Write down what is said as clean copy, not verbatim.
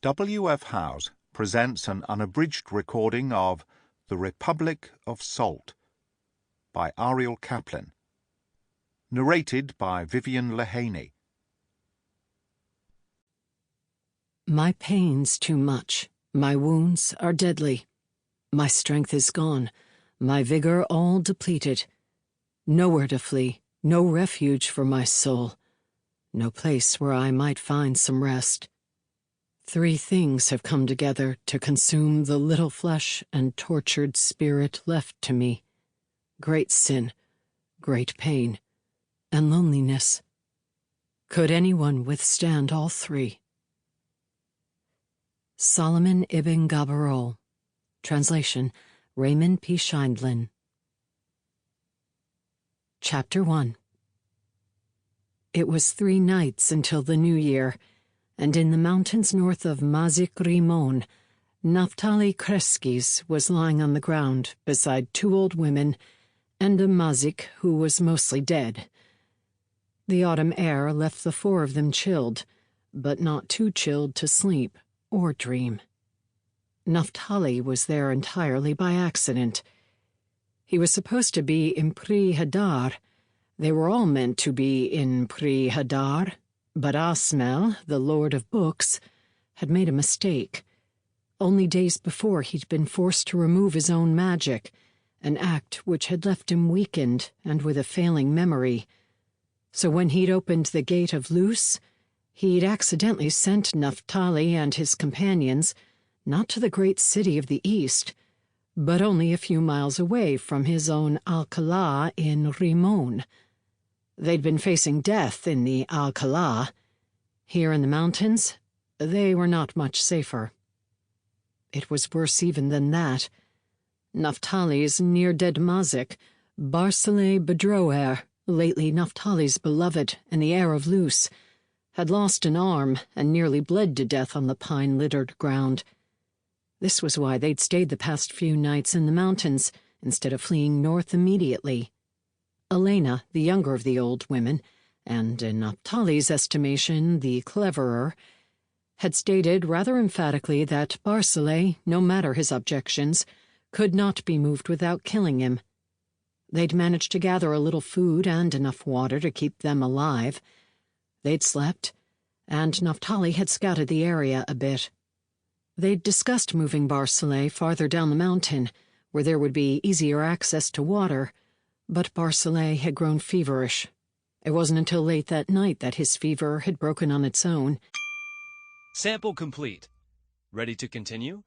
W.F. Howes presents an unabridged recording of The Republic of Salt by Ariel Kaplan. Narrated by Vivienne Leheny. My pain's too much, my wounds are deadly. My strength is gone, my vigor all depleted. Nowhere to flee, no refuge for my soul, no place where I might find some rest. Three things have come together to consume the little flesh and tortured spirit left to me: great sin, great pain, and loneliness. Could anyone withstand all three? Solomon ibn Gabirol. Translation, Raymond P. Scheindlin. Chapter 1. It was 3 nights until the New Year, and in the mountains north of Mazik King, Naftaly Kreskis was lying on the ground beside 2 old women and a Mazik who was mostly dead. The autumn air left the 4 of them chilled, but not too chilled to sleep or dream. Naftaly was there entirely by accident. He was supposed to be in Pri Hadar. They were all meant to be in Pri Hadar, but Asmel, the Lord of Books, had made a mistake. Only days before he'd been forced to remove his own magic, an act which had left him weakened and with a failing memory. So when he'd opened the gate of Luz, he'd accidentally sent Naftaly and his companions not to the great city of the east, but only a few miles away from his own Alcalá in Rimon. They'd been facing death in the Alcalá. Here in the mountains, they were not much safer. It was worse even than that. Naftaly's near-dead Mazik, Barsilay Bedroer, lately Naftaly's beloved and the heir of Luz, had lost an arm and nearly bled to death on the pine-littered ground. This was why they'd stayed the past few nights in the mountains instead of fleeing north immediately. Elena, the younger of the old women, and in Naftaly's estimation the cleverer, had stated rather emphatically that Barsilay, no matter his objections, could not be moved without killing him. They'd managed to gather a little food and enough water to keep them alive. They'd slept, and Naftaly had scouted the area a bit. They'd discussed moving Barsilay farther down the mountain, where there would be easier access to water, but Barsilay had grown feverish. It wasn't until late that night that his fever had broken on its own. Sample complete. Ready to continue?